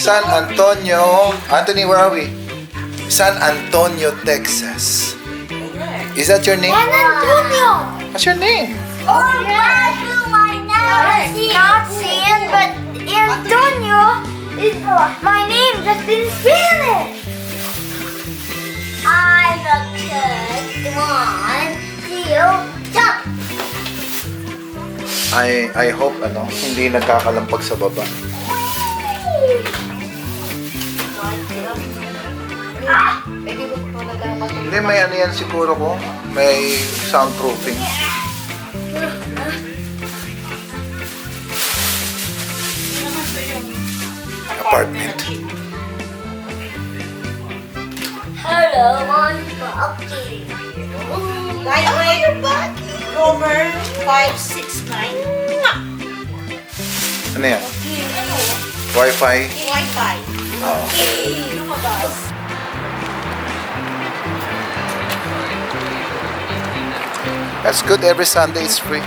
San Antonio. Anthony, where are we? San Antonio, Texas. Is that your name? San Antonio. What's your name? Oh, yeah. My name is not San, but Antonio is my name just in Spanish. I'm a kid. 1, 2, jump. I hope hindi nagkakalampag sa baba. Hindi, may ano yan siguro ko. May soundproofing. Apartment. Hello, I'm Bucky. Rover 569. Ano yan? Wi-Fi? Wi-Fi. Oo. Lumabas. That's good. Every Sunday is free.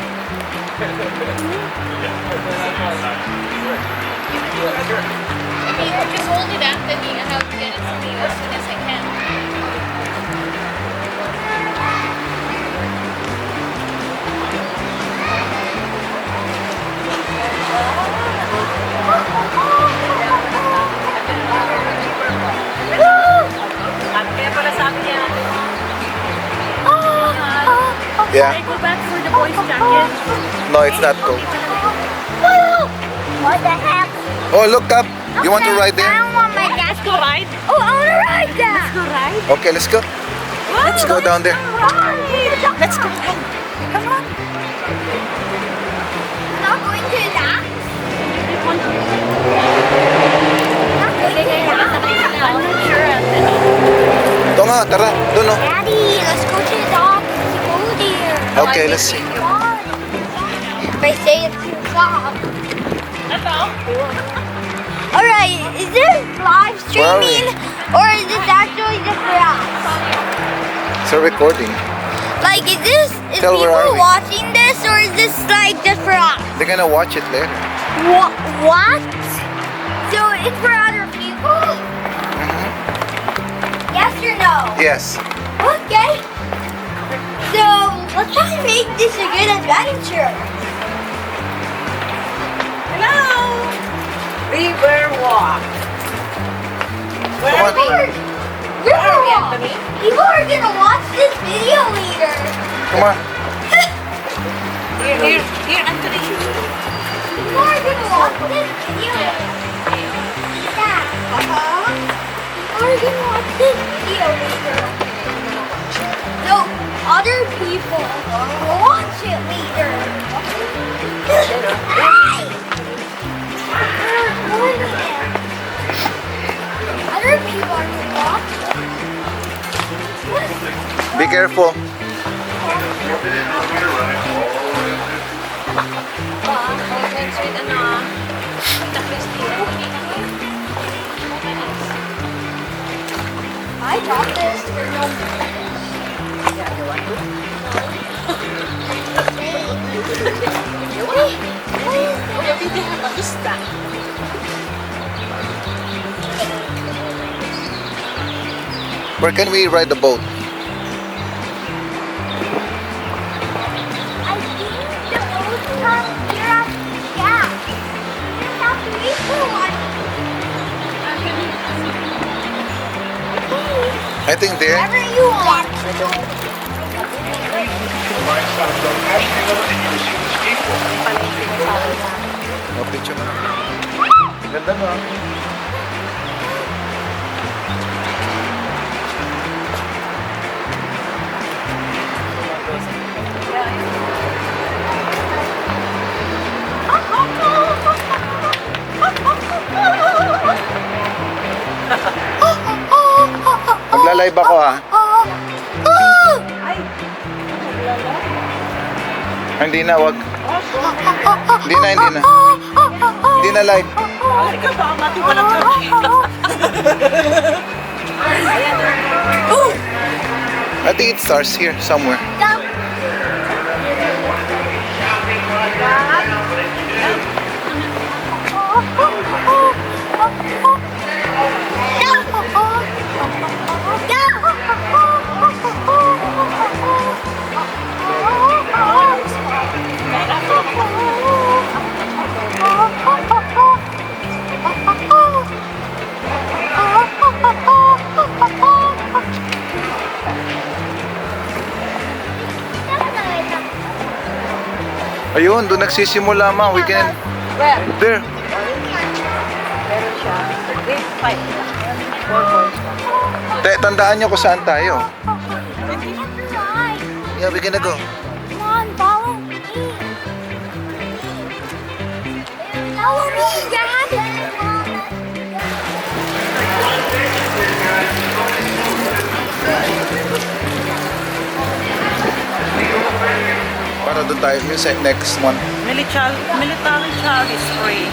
Maybe you just hold it, Anthony, and I'll get it from you as soon as I can. Kaya pala sabi niya, Yeah. I go back for the boys' jacket. No, it's not cold. What the heck? Oh, look up. You want to ride I there? don't want my dad. Let's go ride. Oh, I want to ride that. Go ride. Okay, let's go. Let's go down there. Let's go ride. Come on. Not going to that. I'm not sure, Anthony. Ito nga, tara. Doon, oh. Daddy, let's go to the dog. Let's go there. Okay, let's see. If I say it's too soft. Alright, is this live Where are we? streaming or is this actually just for us? It's a recording. Like, is Tell where are people we? watching this or is this like just for us? They're gonna watch it later. What? So it's for other people? Yes or no? Yes. Okay. So let's try to make this a good adventure. Hello. River walk. Where Come are on. we? Riverwalk. Where are we, Anthony? People are gonna watch this video later. Come on. Here, Anthony. People are gonna watch this video later. Yeah. People are gonna watch this video later. No, other people will watch it later. Hey! They're recording it. Other people are gonna watch it. Be careful. I got this. There's no Where can we ride the boat? I think the boat comes here at yeah. You just have to wait for one. I think there. Wherever you want. No picture mo. Ganda mo. Magla-live ako ha. Hindi na, wag. Hindi na, hindi na. Hindi na live. Ay, ka ba? Mati walang kami. I think it starts here somewhere. Ayun, doon nagsisimula, ma. We can... Where? There. Meron siya. Grade 5. 4 points pa. Tandaan niyo kung saan tayo. Right. Yeah, we gonna go. Come on, follow me. Follow me, Dad. Para doon tayo. Yung next one. Military child is free.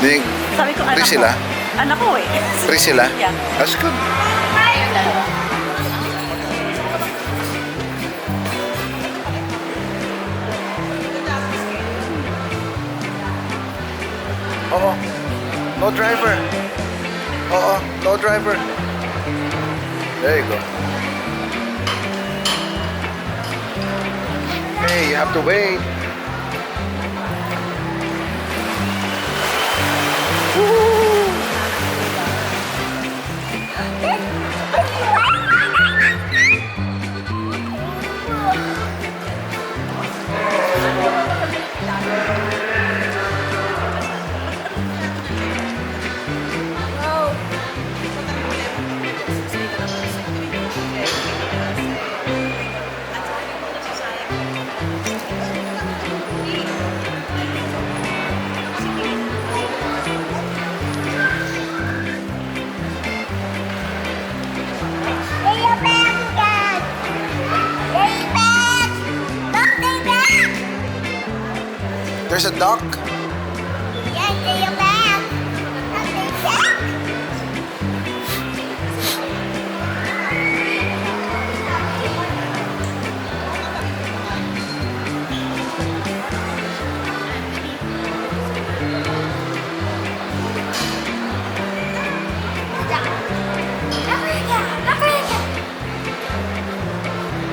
Di, Sabi ko, anak free ko. sila? Anak ko eh. Free sila? Yeah. That's good. Oo. No driver. Oo. No driver. There you go. Hey, you have to wait. Get your back, Dad. Get your back. Nothing back. There's a duck. Yeah, get your back. Nothing back.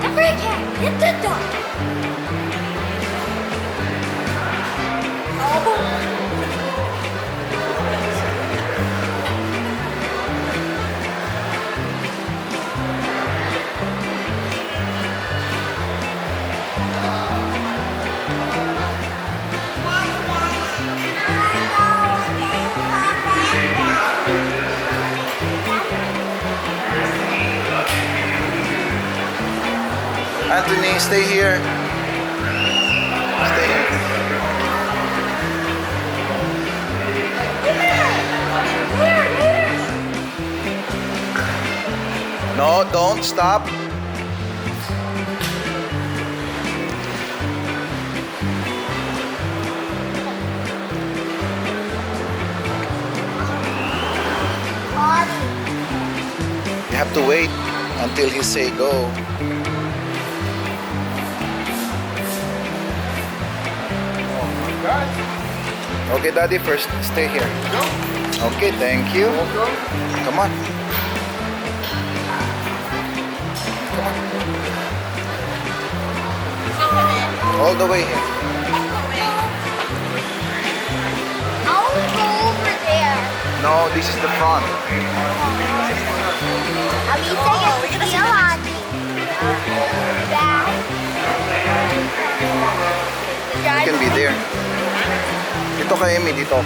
Africa, get the dog. Anthony, stay here. Stay here. No, don't stop. You have to wait until he say go. Okay, Daddy, first stay here. Okay, thank you. Come on. Come on. All the way here. I want to go over there. No, this is the front. At least I get to see a lot. Dad. You can be there. Dito ka, Amy. Dito.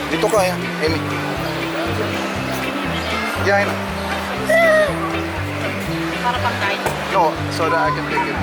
Dito ka, Amy. Yeah, I know. Para pang kain. No, so that I can take it.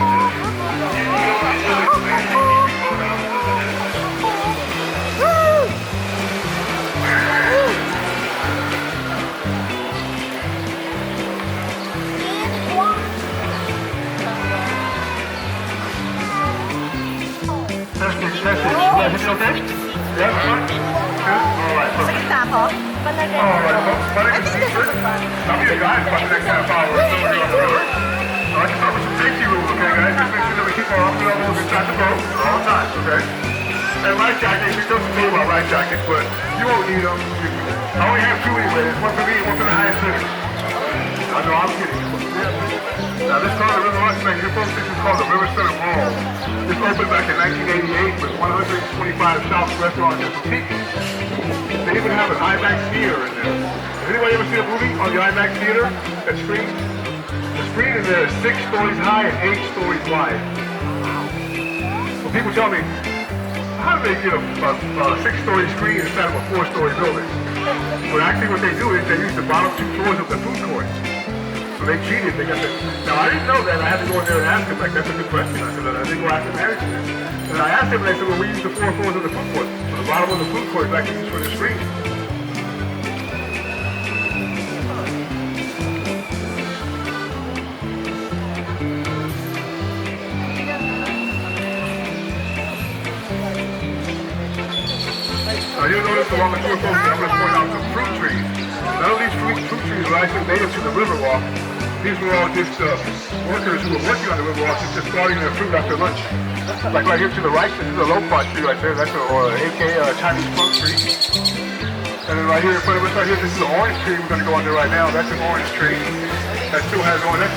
Sa gitna ako? Palagay. I think this is fun. I'll be a guide for the next half hour. So we're on the road. I can start with some safety rules, okay, guys? Just make sure that we keep our arms levels inside the boat at all times, okay? And life jackets, we don't know about life jackets, but you won't need them. I only have two anyway. There's one for me and one for the highest bidder. I know, I'm kidding. Now, this car, the River Mustang, your folks, this is called the River Center Mall. This opened back in 1988 with 125 shops, restaurants, and boutiques. They even have an IMAX theater in there. Has anybody ever seen a movie on the IMAX theater that screen? The screen in there is 6 stories high and 8 stories wide. So people tell me, how do they get a 6-story screen instead of a 4-story building? But actually what they do is they use the bottom 2 floors of the food court. So they cheated. They got the. Now I didn't know that. I had to go in there and ask him. Like, that's a good question. I said, I didn't go ask the management. And I asked him, and they said, well, we use the 4 floors of the food court. So the bottom of the food court is actually used for the screen. Now you'll notice along the tour coast, I'm going to point out some fruit trees. None of these fruit trees were actually native to the Riverwalk. These were all just workers who were working on the Riverwalk, just starting their fruit after lunch. Like right here to the right, this is a lopot tree right there. That's or a Chinese plum tree. And then right here in front of us, right here, this is an orange tree we're going to go under right now. That's an orange tree. That still has orange.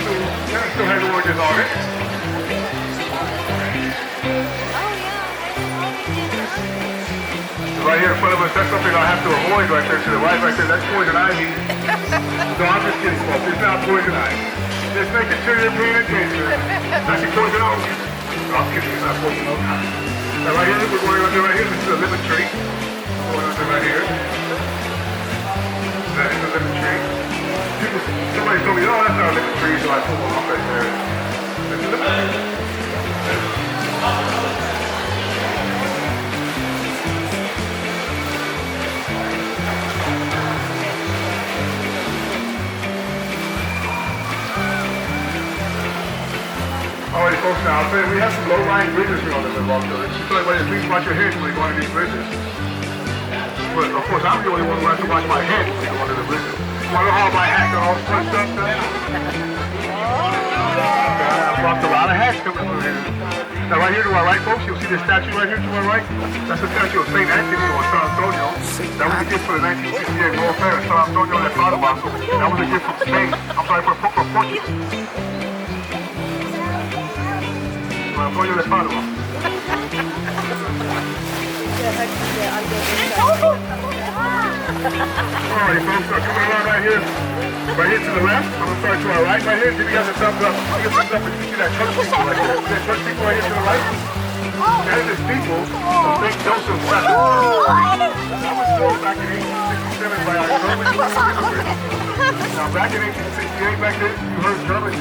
That still has oranges on it. Right here in front of us, that's something I have to avoid right there to the right there. That's poison ivy. No, I'm just kidding, folks. It's not poison ivy. Just making sure you're paying attention. It's actually poison oak. No, I'm kidding, it's not poison oak. Now right here, we're going under right here. This is a lemon tree. We're going under right here. That is a lemon tree. Somebody told me, oh, that's not a lemon tree, so I pulled one off right there. That's a lemon tree. Alright folks, now I'll tell you, we have some low-lying bridges here on the Riverwalk, so it's just like, at least watch your head when you go under these bridges. But of course, I'm the only one who has to watch my head when you go under the bridges. You want to know how my hat got all sprunched up today? I lost a lot of hats coming through here. Now right here to our right, folks, you'll see this statue right here to our right. That's the statue of St. Anthony or San Antonio. That was a gift for the 1968 World Fair in San Antonio de Padua. That was a gift from Spain. I'm sorry, for Portugal. Antonio de Padua. Alright folks, so coming around right here to the left. I'm going to start to our right here. Give you guys a thumbs up. Give us a thumbs up if you see that church people right there. That church people right here to the right. That is the people of St. Joseph's Chapel. That was built back in 1867 by our German immigrants. Now back in 1868, back then, you heard German.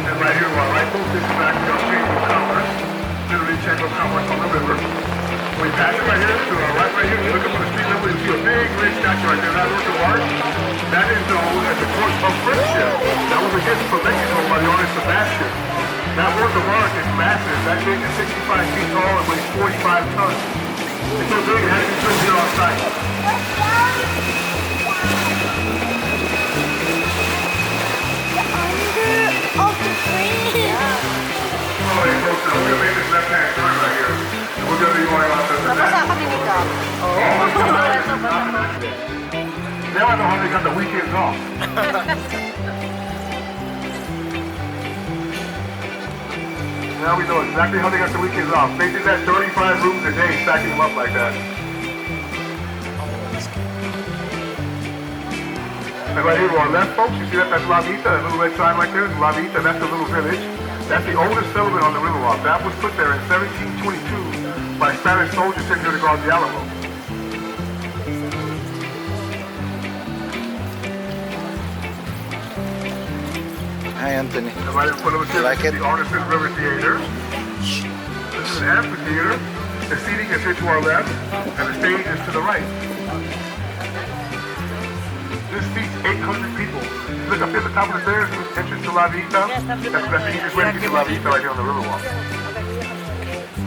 And right here, while right folks, this is actually our Chamber of Commerce. Literally Chamber of Commerce on the river. When you pass it right here, to our right here, you look up on the street level, you see a big red statue right there. That work of art, that is known as the Court of Friendship. That was a gift from Mexico by the artist Sebastian. That work of art is massive. That thing is 65 feet tall and weighs 45 tons. It's so big, it has to be built here on site. Of the tree. Alright folks, now we're going to make this left-hand turn right here. And we're going to be going out to the Napasa kami nito. Now I know how they got the weekends off. Now we know exactly how they got the weekends off. They did that 35 rooms a day, stacking them up like that. And right here to our left, folks, you see that's La Vita, that little red sign right there is La Vita, that's the little village. That's the oldest settlement on the Riverwalk. That was put there in 1722 by Spanish soldiers sent here to guard the Alamo. Hi, Anthony. And right in front of us here Like is it? the Artisan River Theater. This is an amphitheater. The seating is here to our left, and the stage is to the right. This seats 800 people. Look up here at the top of the stairs, entrance to La Vita. Yes, That's the easiest way to get to La Vita right here on the Riverwalk.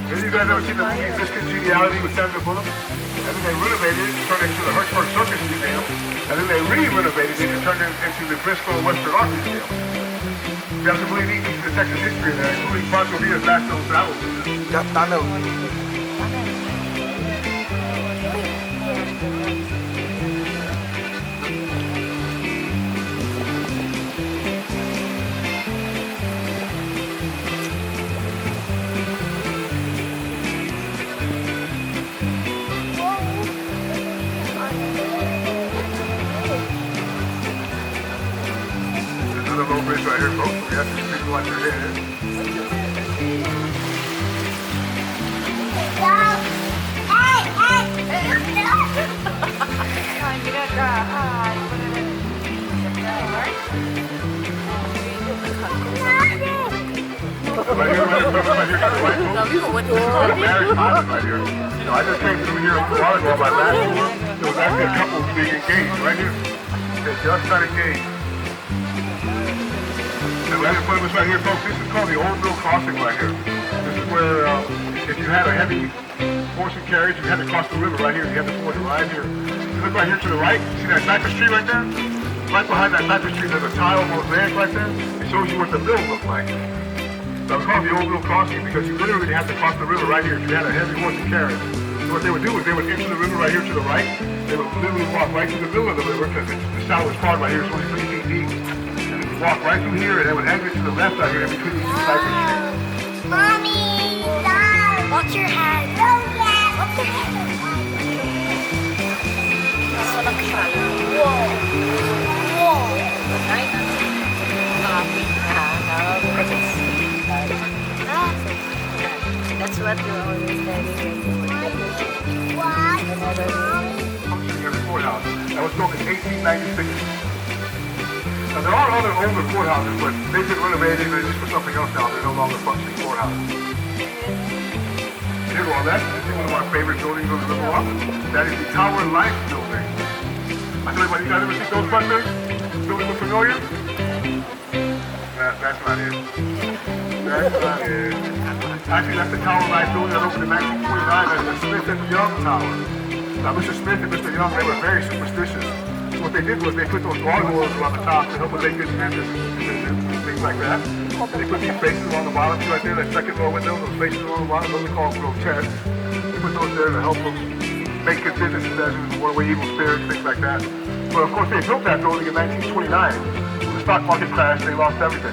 Have you guys ever seen the movie Miss Congeniality with Sandra Bullock? And then they renovated it, turned it into the Hertzberg Circus Museum. And then they re-renovated it and turned it into the Bristol Western Art Museum. We have some really neat pieces of Texas history in there, including Pancho Villa's last known travel. Tunnel. This is a low bridge right here, folks. We have to speak watch your head. Right here, right here, got the right move. This is called a marriage island right here. You know, I just came through here a while ago on my last tour. There was actually a couple being engaged right here. They just got engaged. And right in front of us right here, folks, this is called the Old Mill Crossing right here. This is where if you had a heavy horse and carriage, you had to cross the river right here. You had to ford it right here. You look right here to the right. See that cypress tree right there? Right behind that cypress tree, there's a tile mosaic right there. It shows you what the mill looked like. So it's called the Old Mill Crossing because you literally have to cross the river right here if you had a heavy horse and carriage. So what they would do is they would enter the river right here to the right. They would literally walk right to the middle of the river because the shallowest part right here is only 3 feet deep. And they would walk right through here and they would exit to the left out here in between these two cypress trees. Mommy, Dad, watch your head. Watch your head. That's what you always study. Functioning every courthouse. That was built in 1896. Now there are other older courthouses, but they've been renovated and used for something else now. They're no longer functioning courthouses. Here on that, this is one of our favorite buildings on the Little Rock. That is the Tower Life building. I tell you what, you guys ever see Ghostbusters? This building look familiar? That's not it. That's not it. Actually, that's the Tower Life building that opened in 1929 as the Smith and Young Tower. Now, Mr. Smith and Mr. Young, they were very superstitious. So what they did was they put those gargoyles around the top to help with good business and things like that. They put these faces along the bottom, see right there, that second floor window, those faces along the bottom, those are called grotesque. They put those there to help them make good business decisions, warn away evil spirits, things like that. But of course, they built that building in 1929. When the stock market crashed, they lost everything.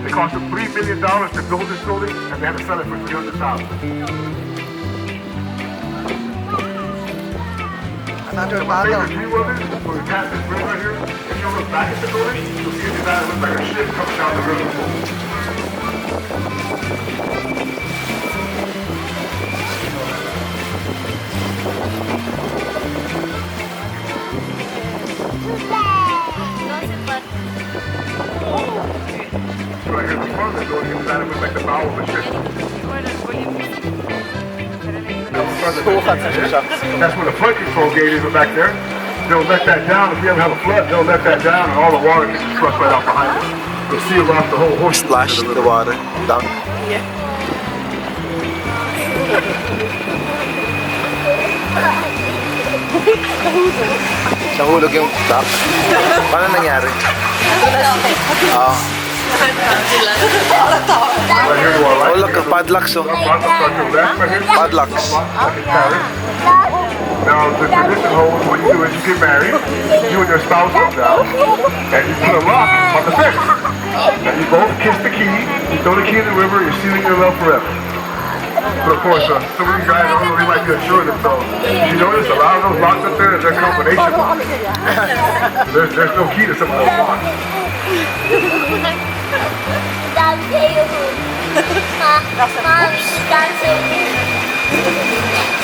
It cost them $3 million to build this building, and they had to sell it for $300,000. Another My battle. favorite view of it, when we pass this bridge right here, if you look back at the building, you'll see a design that looks like a ship coming down the river. Right here in the front of the building, it's designed to look like the bow of a ship. That's where the flood control gate is back there. They'll let that down. If we ever have a flood, they'll let that down and all the water gets just flushed right out behind it. You'll seal off the whole horse. Splash the water down. Nahulog yung dock. Paano nangyari? Right here to our right. Oh, look, padlocks. Oh. Padlocks. Now, the tradition holds what you do is you get married, you and your spouse come down, and you put a lock on the fence. And you both kiss the key, you throw the key in the river, you're sealing your love forever. But of course, some of these guys, I don't know, they might be assured themselves. You notice a lot of those locks up there is their combination. There's no key to some of those locks.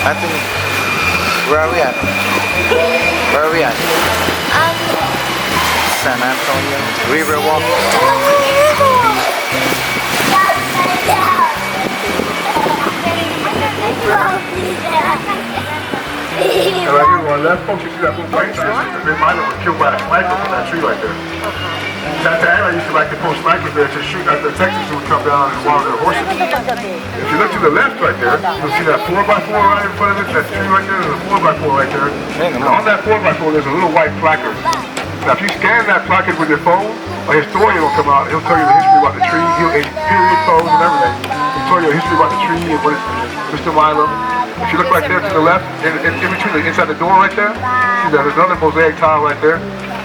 Anthony, where are we at? Where are we at? San Antonio Riverwalk. And right here on left, folks, you see that little white sign? They might have been killed by a sniper from that tree right there. Santa Ana used to like to post snipers there to shoot at the Texans who would come down and water their horses. If you look to the left right there, you'll see that 4x4 right in front of it, that tree right there, there's a 4x4 right there. And on that 4x4, there's a little white placard. Now, if you scan that placard with your phone, a historian will come out, he'll tell you the history about the tree, period photos and everything. He'll tell you the history about the tree and what it's Mr. Milam. If you look right there to the left, in between, inside the door right there, see that there's another mosaic tile right there.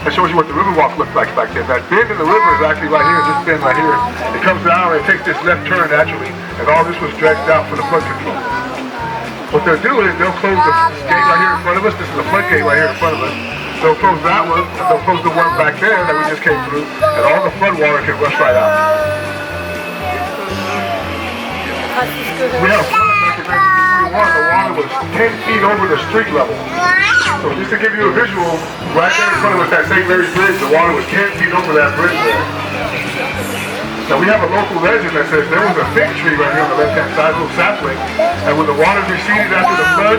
That shows you what the Riverwalk looks like back there. That bend in the river is actually right here, this bend right here. It comes down and it takes this left turn naturally, and all this was dredged out for the flood control. What they'll do is they'll close the gate right here in front of us. This is the floodgate right here in front of us. They'll close that one, and they'll close the one back there that we just came through, and all the flood water can rush right out. We had a flood back in 1921. The water was 10 feet over the street level. So just to give you a visual, right there in front of us, that St. Mary's Bridge, the water was 10 feet over that bridge there. Now we have a local legend that says there was a fig tree right here on the left-hand side, a little sapling, and when the water receded after the flood,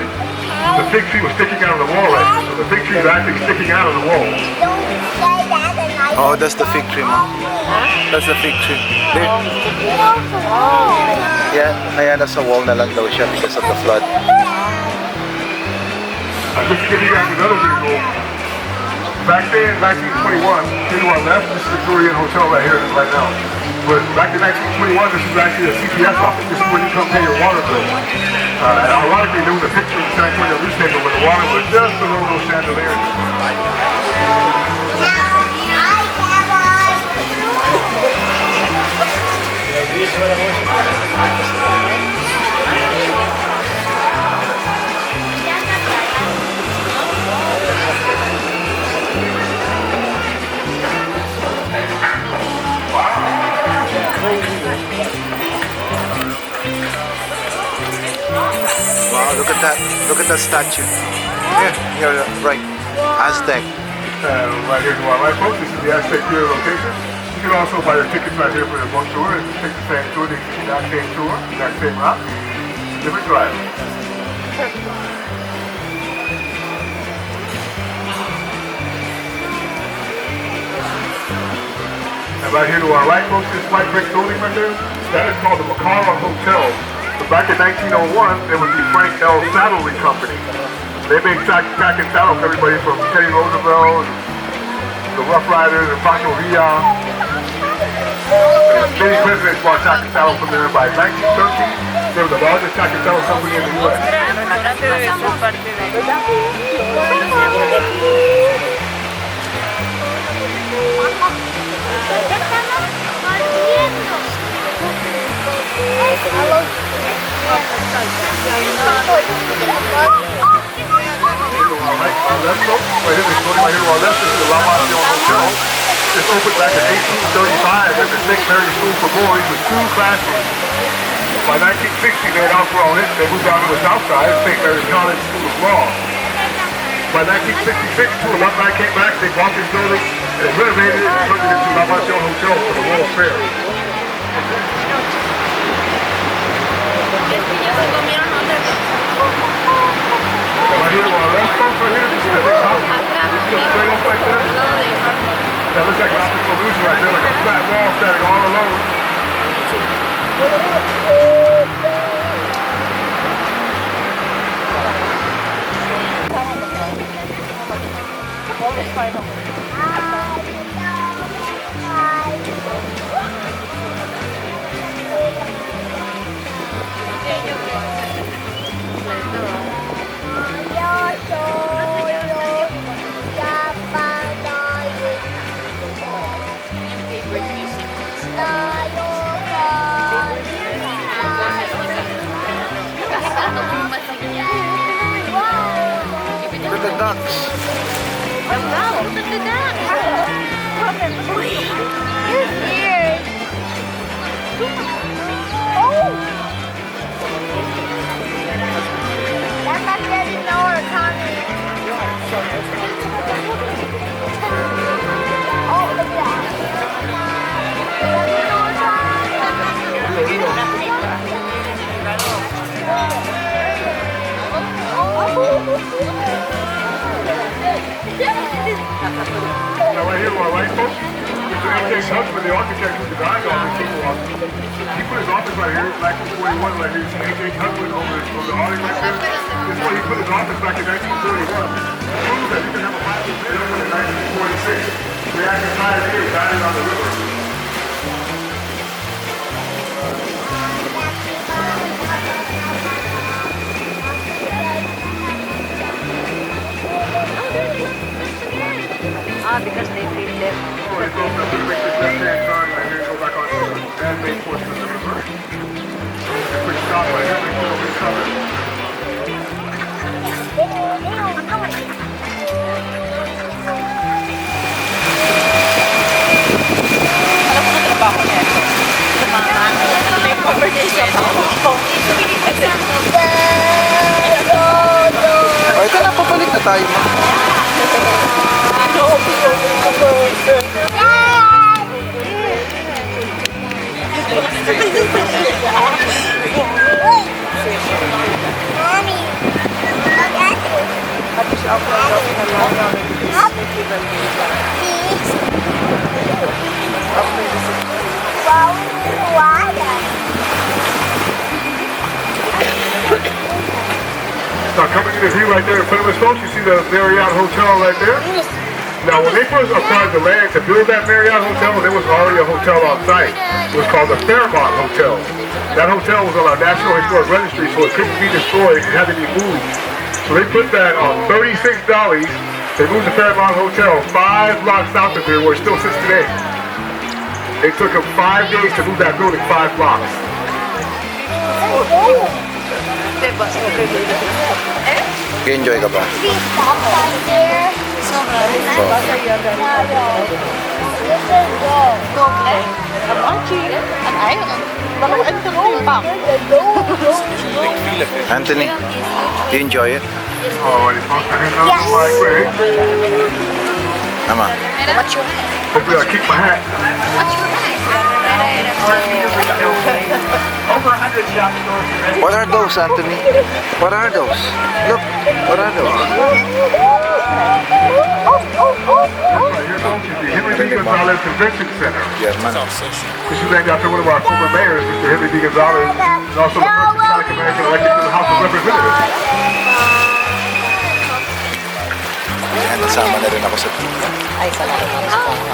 the fig tree was sticking out of the wall right here. So the fig tree is actually sticking out of the wall. Oh, that's the fig tree, Mom. That's the fig tree. There. Yeah, kaya nasa wall na lang daw siya because of the flood. Just to give you guys another visual, back then, 1921, here to our left, this is the Victorian Hotel right here, right now. But back in 1921, this is actually a CPS office. This is where you come pay your water bill. And ironically, there was a picture in the San Antonio newspaper where the water was just below those chandeliers. Wow, look at that. Look at that statue. Yeah, you're right. Aztec. Right here to our right, folks, this is the Aztec Pier location. You can also buy your tickets right here for the boat tour and take the same tour, the exact same tour, exact same route, different drive. And right here to our right, folks, this white brick building right there, that is called the Macara Hotel. So back in 1901, there was the Frank L. Saddlery Company. They made tack and saddle for everybody from Teddy Roosevelt, the Rough Riders, and Pancho Villa. Many presidents bought tack and saddle from there. By 1913, they were the largest tack and saddle company in the U.S. Right here to our left, this is the La Mansion Hotel. This opened back in 1835 as the St. Mary's School for Boys with 2 classrooms. By 1960, they had outgrown it. They moved on to the south side, St. Mary's College School of Law. By 1966, 2 alumni came back. They bought this building and renovated it and turned it into La Mansion Hotel for the World's Fair. Right here to our left, folks, right here, this is the big house. This goes straight up like that. That looks like an optical illusion right there, like a flat wall standing all alone. Look at the ducks. Wow, look at the duck. You're weird. Oh! That's not getting lower, Tommy. Oh, look at Now right here to our right, folks, Mr. A.K. Husband, the architect who designed all this people office. He put his office right here, back in 41, right here. You see A.K. Husband over the awning right there. This is where he put his office back in 1941. Prove that you can have a private business in 1946. The active side here, dining on the river. Because they feel them. Oh, it's open up to make this left-hand turn right here, go back onto the man-made portion of the river. A quick stop right here, make sure nobody's covered. O, ito na, pabalik na tayo, ma. Mommy, look at Now coming in the view right there in front of us, folks, you see the Marriott Hotel right there? Now when they first acquired the land to build that Marriott Hotel, there was already a hotel on site. It was called the Fairmont Hotel. That hotel was on our National Historic Registry, so it couldn't be destroyed, it had to be moved. So they put that on 36 dollies. They moved the Fairmont Hotel 5 blocks south of here where it still sits today. It took them 5 days to move that building 5 blocks. Enjoy ka ba? these box out there. Anthony, do you enjoy it? Alrighty, folks, I hang out the right way. Ama. Hopefully I keep my hat. What are those, Anthony? What are those? Look, what are those? Right here, folks, is the Henry B. Gonzalez Convention Center. German. This is named after one of our former mayors, Mr. Henry B. Gonzalez, and also the first Hispanic American elected to the House of Representatives. Ayan, nasama na rin ako sa pila. Ay, salamat naman sa kanya.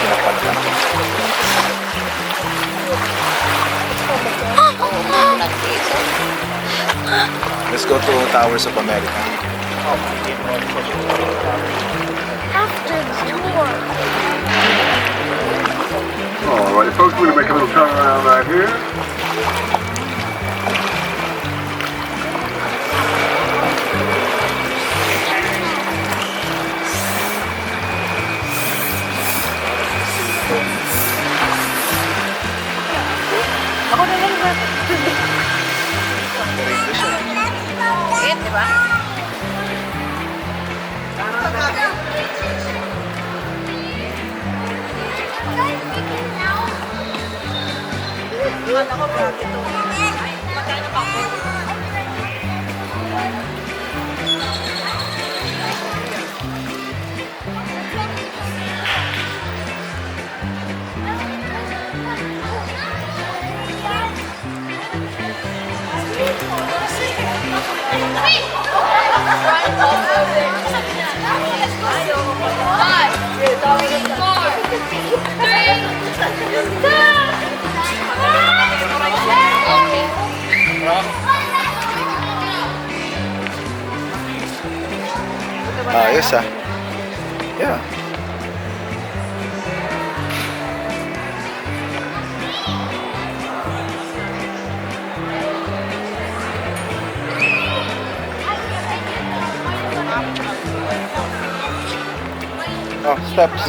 Pinapalitan ako. Let's go to Towers of America. After the war. Alrighty, folks, we're going to make a little turn around right here. Di ba? Ayos ah. Yeah. Oh, steps.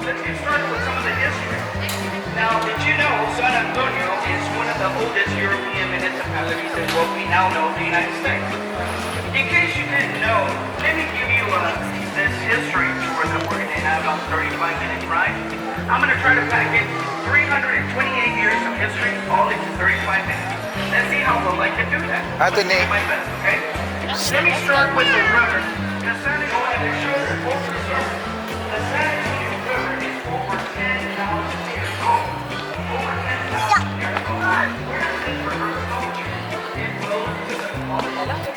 Let's get started with some of the history. Now, did you know San Antonio is one of the oldest European municipalities in what we now know the United States? In case you didn't know, let me give you this history tour that we're going to have on 35 minutes, right? I'm going to try to pack in 328 years of history all into 35 minutes. Let's see how well I can do that. Anthony. My best, okay? Let me start with the river. The San Antonio River, the San Antonio River is over 10,000 years old. Over 10,000 years old. Where is this river flowing? It flows to the